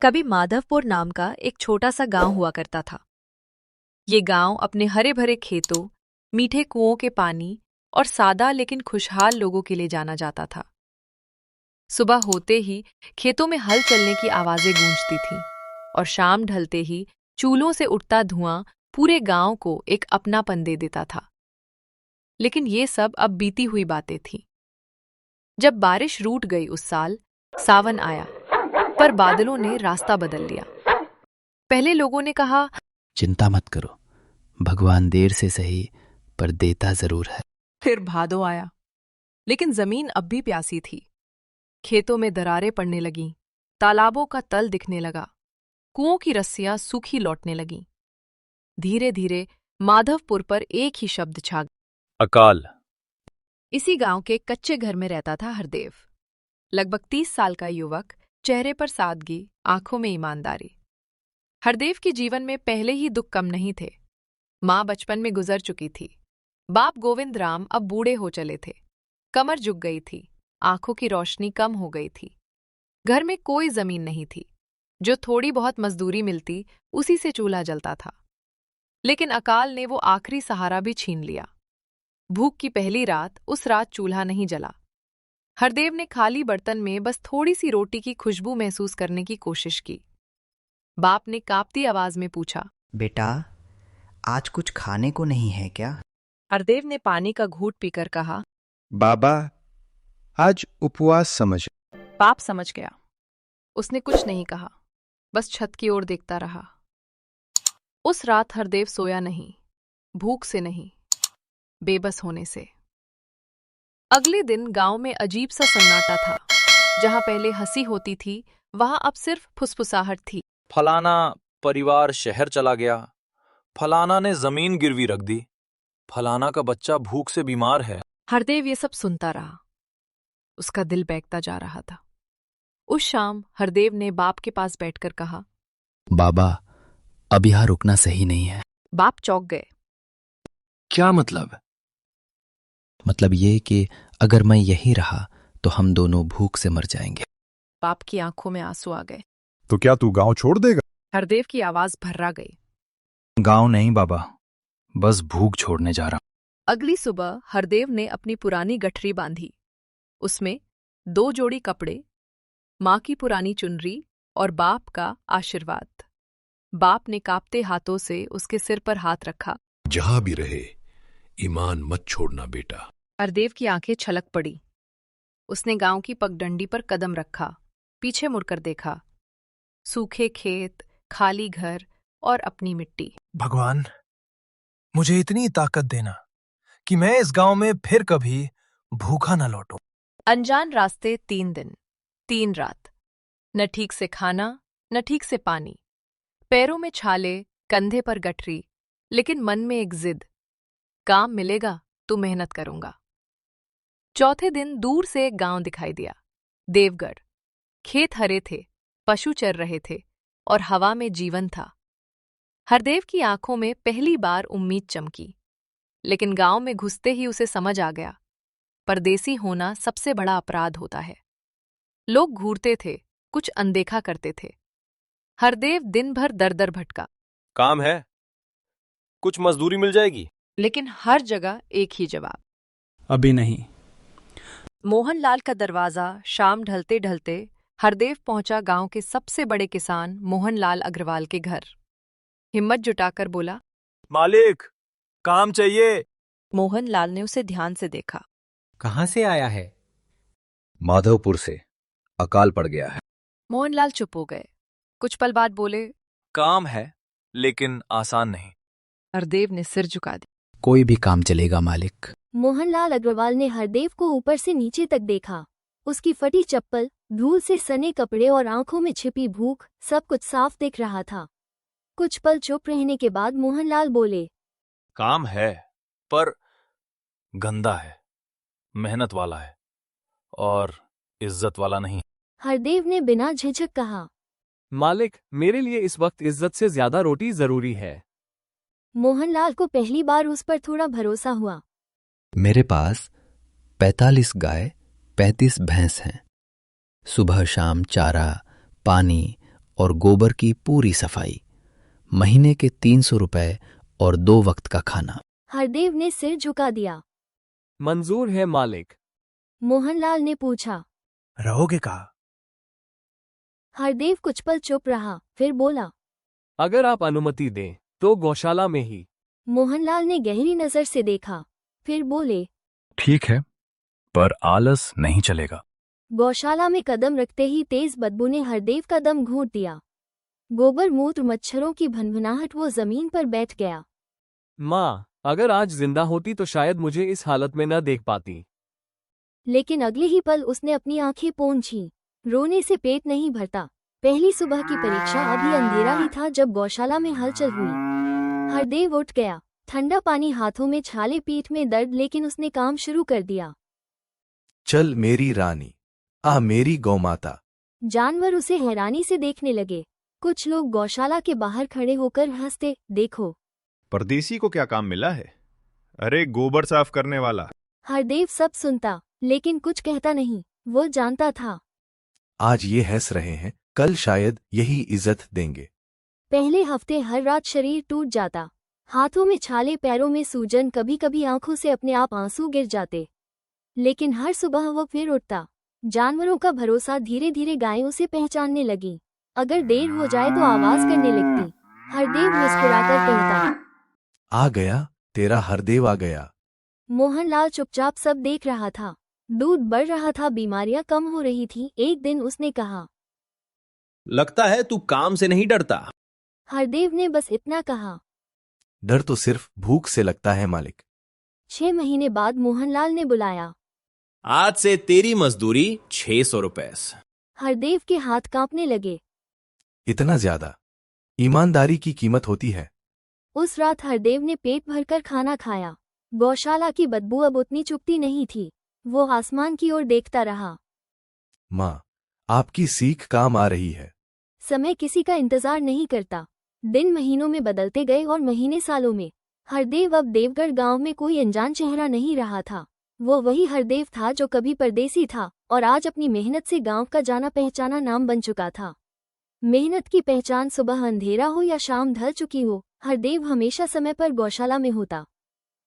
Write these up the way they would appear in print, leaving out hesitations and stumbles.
कभी माधवपुर नाम का एक छोटा सा गांव हुआ करता था। ये गांव अपने हरे भरे खेतों, मीठे कुओं के पानी और सादा लेकिन खुशहाल लोगों के लिए जाना जाता था। सुबह होते ही खेतों में हल चलने की आवाजें गूंजती थीं और शाम ढलते ही चूल्हों से उठता धुआं पूरे गांव को एक अपनापन दे देता था। लेकिन ये सब अब बीती हुई बातें थीं। जब बारिश रूठ गई उस साल, सावन आया, पर बादलों ने रास्ता बदल लिया। पहले लोगों ने कहा, चिंता मत करो, भगवान देर से सही पर देता जरूर है। फिर भादो आया, लेकिन जमीन अब भी प्यासी थी। खेतों में दरारें पड़ने लगीं, तालाबों का तल दिखने लगा, कुओं की रस्सियां सूखी लौटने लगीं। धीरे धीरे माधवपुर पर एक ही शब्द छा गया, अकाल। इसी गांव के कच्चे घर में रहता था हरदेव, लगभग 30 साल का युवक, चेहरे पर सादगी, आंखों में ईमानदारी। हरदेव के जीवन में पहले ही दुख कम नहीं थे। माँ बचपन में गुजर चुकी थी, बाप गोविंद राम अब बूढ़े हो चले थे, कमर झुक गई थी, आंखों की रोशनी कम हो गई थी। घर में कोई जमीन नहीं थी, जो थोड़ी बहुत मजदूरी मिलती उसी से चूल्हा जलता था। लेकिन अकाल ने वो आखिरी सहारा भी छीन लिया। भूख की पहली रात, उस रात चूल्हा नहीं जला। हरदेव ने खाली बर्तन में बस थोड़ी सी रोटी की खुशबू महसूस करने की कोशिश की। बाप ने कांपती आवाज में पूछा, बेटा, आज कुछ खाने को नहीं है क्या? हरदेव ने पानी का घूंट पीकर कहा, बाबा, आज उपवास समझ। बाप समझ गया। उसने कुछ नहीं कहा, बस छत की ओर देखता रहा। उस रात हरदेव सोया नहीं, भूख से नहीं, बेबस होने से। अगले दिन गांव में अजीब सा सन्नाटा था। जहां पहले हंसी होती थी, वहां अब सिर्फ फुसफुसाहट थी। फलाना परिवार शहर चला गया, फलाना ने जमीन गिरवी रख दी, फलाना का बच्चा भूख से बीमार है। हरदेव ये सब सुनता रहा। उसका दिल बैठता जा रहा था। उस शाम हरदेव ने बाप के पास बैठकर कहा, बाबा, अब यहाँ रुकना सही नहीं है। बाप चौंक गए। क्या मतलब? मतलब ये कि अगर मैं यहीं रहा तो हम दोनों भूख से मर जाएंगे। बाप की आंखों में आंसू आ गए। तो क्या तू गांव छोड़ देगा? हरदेव की आवाज भर्रा गई। गांव नहीं बाबा, बस भूख छोड़ने जा रहा। अगली सुबह हरदेव ने अपनी पुरानी गठरी बांधी। उसमें 2 जोड़ी कपड़े, माँ की पुरानी चुनरी और बाप का आशीर्वाद। बाप ने कांपते हाथों से उसके सिर पर हाथ रखा। जहां भी रहे, ईमान मत छोड़ना बेटा। हरदेव की आंखें छलक पड़ी। उसने गांव की पगडंडी पर कदम रखा, पीछे मुड़कर देखा। सूखे खेत, खाली घर और अपनी मिट्टी। भगवान, मुझे इतनी ताकत देना कि मैं इस गांव में फिर कभी भूखा न लौटूं। अनजान रास्ते 3 दिन, 3 रात। न ठीक से खाना, न ठीक से पानी। पैरों में छाले, कंधे पर गठरी, लेकिन मन में एक जिद, काम मिलेगा तो मेहनत करूंगा। चौथे दिन दूर से एक गांव दिखाई दिया, देवगढ़। खेत हरे थे, पशु चर रहे थे और हवा में जीवन था। हरदेव की आंखों में पहली बार उम्मीद चमकी। लेकिन गांव में घुसते ही उसे समझ आ गया, परदेसी होना सबसे बड़ा अपराध होता है। लोग घूरते थे, कुछ अनदेखा करते थे। हरदेव दिन भर दर दर भटका। काम है, कुछ मजदूरी मिल जाएगी। लेकिन हर जगह एक ही जवाब, अभी नहीं। मोहनलाल का दरवाजा। शाम ढलते ढलते हरदेव पहुंचा गांव के सबसे बड़े किसान मोहनलाल अग्रवाल के घर। हिम्मत जुटाकर बोला, मालिक, काम चाहिए। मोहनलाल ने उसे ध्यान से देखा। कहाँ से आया है? माधवपुर से, अकाल पड़ गया है। मोहनलाल चुप हो गए। कुछ पल बाद बोले, काम है, लेकिन आसान नहीं। हरदेव ने सिर झुका दिया। कोई भी काम चलेगा मालिक। मोहनलाल अग्रवाल ने हरदेव को ऊपर से नीचे तक देखा। उसकी फटी चप्पल, धूल से सने कपड़े और आंखों में छिपी भूख, सब कुछ साफ दिख रहा था। कुछ पल चुप रहने के बाद मोहनलाल बोले, काम है, पर गंदा है, मेहनत वाला है और इज्जत वाला नहीं। हरदेव ने बिना झिझक कहा, मालिक, मेरे लिए इस वक्त इज्जत से ज्यादा रोटी जरूरी है। मोहनलाल को पहली बार उस पर थोड़ा भरोसा हुआ। मेरे पास 45 गाय, 35 भैंस हैं। सुबह शाम चारा, पानी और गोबर की पूरी सफाई, महीने के 300 रुपए और 2 वक्त का खाना। हरदेव ने सिर झुका दिया। मंजूर है मालिक। मोहनलाल ने पूछा, रहोगे कहाँ? हरदेव कुछ पल चुप रहा, फिर बोला, अगर आप अनुमति दें तो गौशाला में ही। मोहनलाल ने गहरी नजर से देखा, फिर बोले, ठीक है, पर आलस नहीं चलेगा। गौशाला में कदम रखते ही तेज बदबू ने हरदेव का दम घूंट दिया। गोबर मूत्र मच्छरों की भनभनाहट, वो जमीन पर बैठ गया। माँ, अगर आज जिंदा होती तो शायद मुझे इस हालत में न देख पाती। लेकिन अगले ही पल उसने अपनी आंखें पोंछी। रोने से पेट नहीं भरता। पहली सुबह की परीक्षा, अभी अंधेरा ही था जब गौशाला में हलचल हुई। हरदेव उठ गया, ठंडा पानी हाथों में, छाले पीठ में दर्द, लेकिन उसने काम शुरू कर दिया। चल मेरी रानी, आ मेरी गौमाता। जानवर उसे हैरानी से देखने लगे। कुछ लोग गौशाला के बाहर खड़े होकर हंसते, देखो परदेसी को क्या काम मिला है? अरे गोबर साफ करने वाला। हरदेव सब सुनता, लेकिन कुछ कहता नहीं। वो जानता था आज ये हंस रहे हैं, कल शायद यही इज्जत देंगे। पहले हफ्ते हर रात शरीर टूट जाता, हाथों में छाले, पैरों में सूजन, कभी कभी आंखों से अपने आप आंसू गिर जाते। लेकिन हर सुबह वो फिर उठता। जानवरों का भरोसा धीरे धीरे गायें उसे पहचानने लगी। अगर देर हो जाए तो आवाज करने लगती। हरदेव मुस्कुराकर कहता, आ गया, तेरा हरदेव आ गया। मोहनलाल चुपचाप सब देख रहा था। दूध बढ़ रहा था, बीमारियां कम हो रही थी। एक दिन उसने कहा, लगता है तू काम से नहीं डरता। हरदेव ने बस इतना कहा। डर तो सिर्फ भूख से लगता है मालिक। 6 महीने बाद मोहनलाल ने बुलाया। आज से तेरी मजदूरी 600 रुपए। हरदेव के हाथ कांपने लगे। इतना ज्यादा? ईमानदारी की कीमत होती है। उस रात हरदेव ने पेट भरकर खाना खाया। गौशाला की बदबू अब उतनी चुभती नहीं थी। वो आसमान की ओर देखता रहा। माँ, आपकी सीख काम आ रही है। समय किसी का इंतजार नहीं करता। दिन महीनों में बदलते गए और महीने सालों में। हरदेव अब देवगढ़ गांव में कोई अनजान चेहरा नहीं रहा था। वो वही हरदेव था जो कभी परदेसी था और आज अपनी मेहनत से गांव का जाना पहचाना नाम बन चुका था। मेहनत की पहचान, सुबह अंधेरा हो या शाम ढल चुकी हो, हरदेव हमेशा समय पर गौशाला में होता।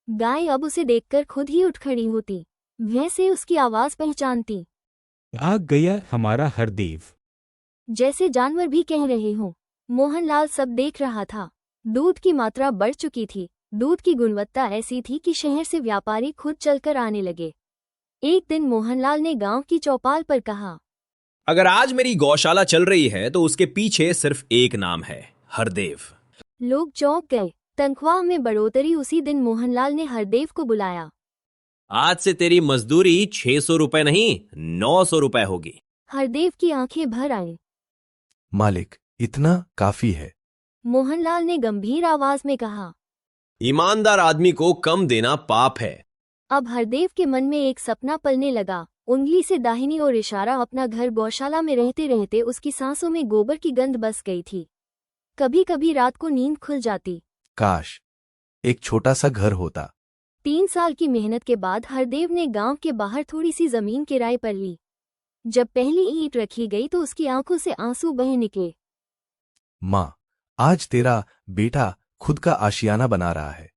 गाय अब उसे देखकर खुद ही उठ खड़ी होती, वैसे उसकी आवाज पहचानती। आ गया हमारा हरदेव। जैसे जानवर भी कह रहे हों। मोहनलाल सब देख रहा था। दूध की मात्रा बढ़ चुकी थी। दूध की गुणवत्ता ऐसी थी कि शहर से व्यापारी खुद चलकर आने लगे। एक दिन मोहनलाल ने गांव की चौपाल पर कहा, अगर आज मेरी गौशाला चल रही है तो उसके पीछे सिर्फ एक नाम है, हरदेव। लोग चौंक गए। तनख्वाह में बढ़ोतरी। उसी दिन मोहनलाल ने हरदेव को बुलाया। आज से तेरी मजदूरी 600 रुपए नहीं, 900 रुपए होगी। हरदेव की आंखें भर आईं। मालिक, इतना काफी है। मोहनलाल ने गंभीर आवाज में कहा। ईमानदार आदमी को कम देना पाप है। अब हरदेव के मन में एक सपना पलने लगा। उंगली से दाहिनी ओर इशारा। अपना घर। गौशाला में रहते रहते उसकी सांसों में गोबर की गंध बस गई थी। कभी कभी रात को नींद खुल जाती। काश एक छोटा सा घर होता। 3 साल की मेहनत के बाद हरदेव ने गांव के बाहर थोड़ी सी जमीन किराए पर ली। जब पहली ईंट रखी गई तो उसकी आंखों से आंसू बह निकले। माँ, आज तेरा बेटा खुद का आशियाना बना रहा है।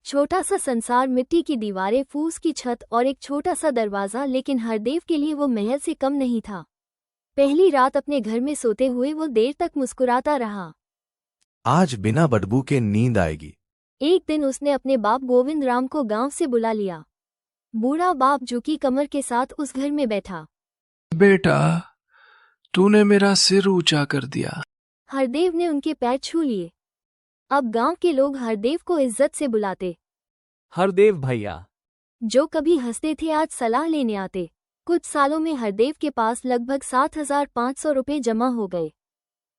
छोटा सा संसार, मिट्टी की दीवारें, फूस की छत और एक छोटा सा दरवाजा, लेकिन हरदेव के लिए वो महल से कम नहीं था। पहली रात अपने घर में सोते हुए वो देर तक मुस्कुराता रहा। आज बिना बदबू के नींद आएगी। एक दिन उसने अपने बाप गोविंद राम को गांव से बुला लिया। बूढ़ा बाप झुकी कमर के साथ उस घर में बैठा। बेटा, तूने मेरा सिर ऊंचा कर दिया। हरदेव ने उनके पैर छू लिए। अब गांव के लोग हरदेव को इज्जत से बुलाते। हरदेव भैया। जो कभी हंसते थे आज सलाह लेने आते। कुछ सालों में हरदेव के पास लगभग 7,500 रुपए जमा हो गए।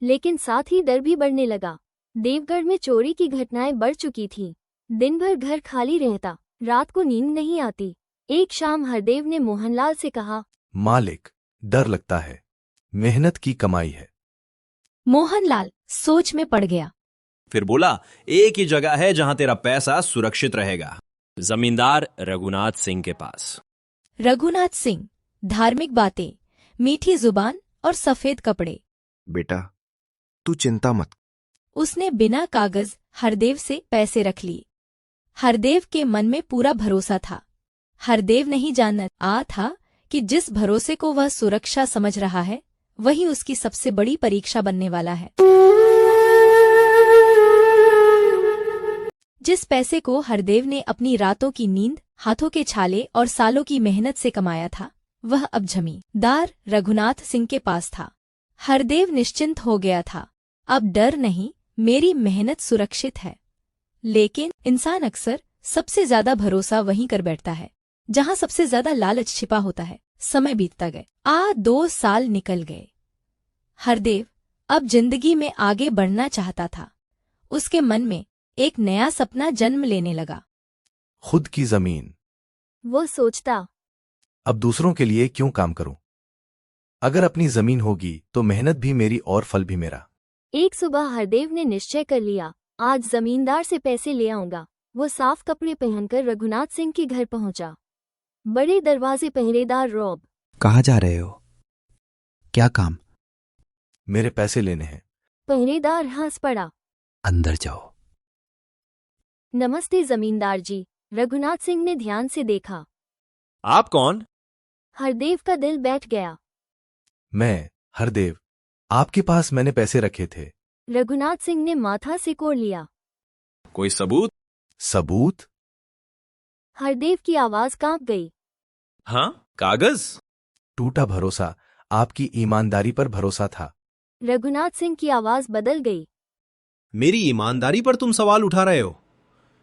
लेकिन साथ ही डर भी बढ़ने लगा। देवगढ़ में चोरी की घटनाएं बढ़ चुकी थीं। दिन भर घर खाली रहता, रात को नींद नहीं आती। एक शाम हरदेव ने मोहनलाल से कहा, मालिक, डर लगता है। मेहनत की कमाई है। मोहनलाल सोच में पड़ गया। फिर बोला, एक ही जगह है जहां तेरा पैसा सुरक्षित रहेगा, जमींदार रघुनाथ सिंह के पास। रघुनाथ सिंह, धार्मिक बातें, मीठी जुबान और सफेद कपड़े। बेटा, तू चिंता मत। उसने बिना कागज हरदेव से पैसे रख लिए। हरदेव के मन में पूरा भरोसा था। हरदेव नहीं जानता था कि जिस भरोसे को वह सुरक्षा समझ रहा है वही उसकी सबसे बड़ी परीक्षा बनने वाला है। जिस पैसे को हरदेव ने अपनी रातों की नींद, हाथों के छाले और सालों की मेहनत से कमाया था, वह अब जमींदार रघुनाथ सिंह के पास था। हरदेव निश्चिंत हो गया था। अब डर नहीं, मेरी मेहनत सुरक्षित है। लेकिन इंसान अक्सर सबसे ज्यादा भरोसा वहीं कर बैठता है जहां सबसे ज्यादा लालच छिपा होता है। समय बीतता गया। 2 साल निकल गए। हरदेव अब जिंदगी में आगे बढ़ना चाहता था। उसके मन में एक नया सपना जन्म लेने लगा। खुद की जमीन। वो सोचता, अब दूसरों के लिए क्यों काम करूं? अगर अपनी जमीन होगी तो मेहनत भी मेरी और फल भी मेरा। एक सुबह हरदेव ने निश्चय कर लिया, आज जमींदार से पैसे ले आऊंगा। वो साफ कपड़े पहनकर रघुनाथ सिंह के घर पहुंचा। बड़े दरवाजे पहरेदार रॉब। कहाँ जा रहे हो? क्या काम? मेरे पैसे लेने हैं। पहरेदार हंस पड़ा। अंदर जाओ। नमस्ते जमींदार जी। रघुनाथ सिंह ने ध्यान से देखा। आप कौन? हरदेव का दिल बैठ गया। मैं हरदेव, आपके पास मैंने पैसे रखे थे। रघुनाथ सिंह ने माथा सिकोड़ लिया। कोई सबूत? सबूत? हरदेव की आवाज कांप गई। हाँ, कागज? टूटा भरोसा, आपकी ईमानदारी पर भरोसा था। रघुनाथ सिंह की आवाज बदल गई। मेरी ईमानदारी पर तुम सवाल उठा रहे हो?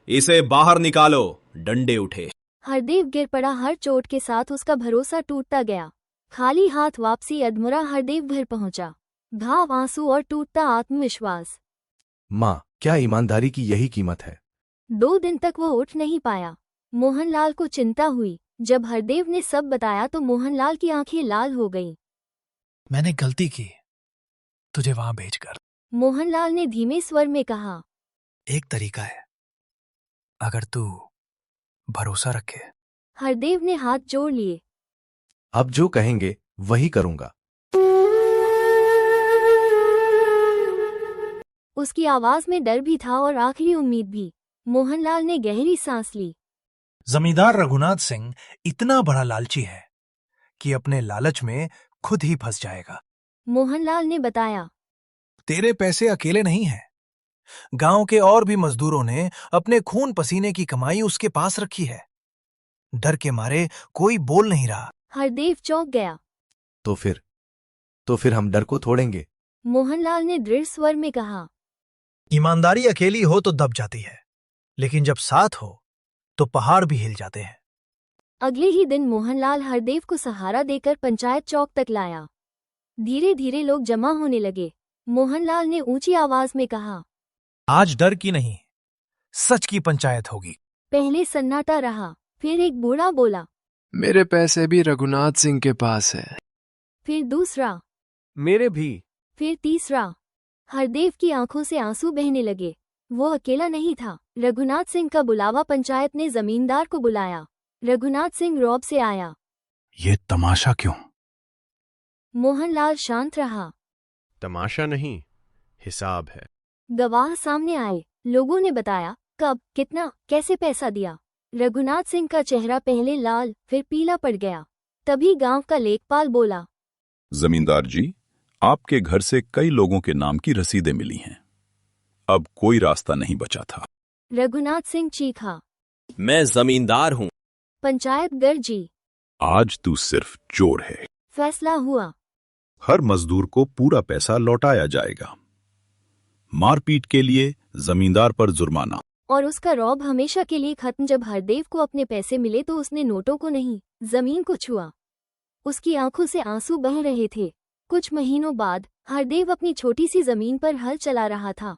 इसे बाहर निकालो। डंडे उठे। हरदेव गिर पड़ा। हर चोट के साथ उसका भरोसा टूटता गया। खाली हाथ वापसी अधमुरा हरदेव घर पहुंचा। घाव, आंसू और टूटता आत्मविश्वास। माँ, क्या ईमानदारी की यही कीमत है? 2 दिन तक वो उठ नहीं पाया। मोहनलाल को चिंता हुई। जब हरदेव ने सब बताया तो मोहनलाल की आंखें लाल हो गईं। मैंने गलती की तुझे वहां भेजकर। मोहनलाल ने धीमे स्वर में कहा, एक तरीका है, अगर तू भरोसा रखे। हरदेव ने हाथ जोड़ लिए। अब जो कहेंगे वही करूंगा। उसकी आवाज में डर भी था और आखिरी उम्मीद भी। मोहनलाल ने गहरी सांस ली। जमींदार रघुनाथ सिंह इतना बड़ा लालची है कि अपने लालच में खुद ही फंस जाएगा। मोहनलाल ने बताया, तेरे पैसे अकेले नहीं हैं। गांव के और भी मजदूरों ने अपने खून पसीने की कमाई उसके पास रखी है। डर के मारे कोई बोल नहीं रहा। हरदेव चौंक गया। तो फिर हम डर को तोड़ेंगे। मोहनलाल ने दृढ़ स्वर में कहा, ईमानदारी अकेली हो तो दब जाती है, लेकिन जब साथ हो तो पहाड़ भी हिल जाते हैं। अगले ही दिन मोहनलाल हरदेव को सहारा देकर पंचायत चौक तक लाया। धीरे धीरे लोग जमा होने लगे। मोहनलाल ने ऊंची आवाज में कहा, आज डर की नहीं, सच की पंचायत होगी। पहले सन्नाटा रहा। फिर एक बूढ़ा बोला, मेरे पैसे भी रघुनाथ सिंह के पास है। फिर दूसरा, मेरे भी। फिर तीसरा। हरदेव की आंखों से आंसू बहने लगे। वो अकेला नहीं था। रघुनाथ सिंह का बुलावा पंचायत ने जमींदार को बुलाया। रघुनाथ सिंह रौब से आया। ये तमाशा क्यों? मोहनलाल शांत रहा। तमाशा नहीं, हिसाब है। गवाह सामने आए। लोगों ने बताया कब, कितना, कैसे पैसा दिया। रघुनाथ सिंह का चेहरा पहले लाल फिर पीला पड़ गया। तभी गांव का लेखपाल बोला, जमींदार जी, आपके घर से कई लोगों के नाम की रसीदें मिली हैं। अब कोई रास्ता नहीं बचा था। रघुनाथ सिंह चीखा, मैं जमींदार हूं। पंचायत गरजी। आज तू सिर्फ चोर है। फैसला हुआ। हर मजदूर को पूरा पैसा लौटाया जाएगा। मारपीट के लिए जमींदार पर जुर्माना। और उसका रौब हमेशा के लिए खत्म। जब हरदेव को अपने पैसे मिले तो उसने नोटों को नहीं, जमीन को छुआ। उसकी आंखों से आंसू बह रहे थे। कुछ महीनों बाद हरदेव अपनी छोटी सी जमीन पर हल चला रहा था।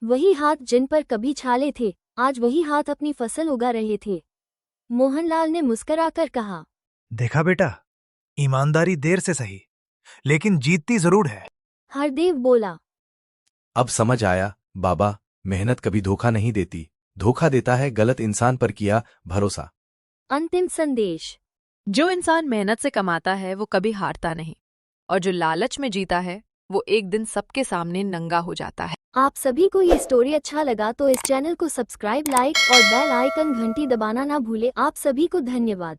वही हाथ जिन पर कभी छाले थे, आज वही हाथ अपनी फसल उगा रहे थे। मोहनलाल ने मुस्कराकर कहा, देखा बेटा, ईमानदारी देर से सही, लेकिन जीतती जरूर है। हरदेव बोला, अब समझ आया बाबा, मेहनत कभी धोखा नहीं देती। धोखा देता है गलत इंसान पर किया भरोसा। अंतिम संदेश। जो इंसान मेहनत से कमाता है वो कभी हारता नहीं, और जो लालच में जीता है वो एक दिन सबके सामने नंगा हो जाता है। आप सभी को ये स्टोरी अच्छा लगा तो इस चैनल को सब्सक्राइब, लाइक और बेल आइकन घंटी दबाना ना भूले। आप सभी को धन्यवाद।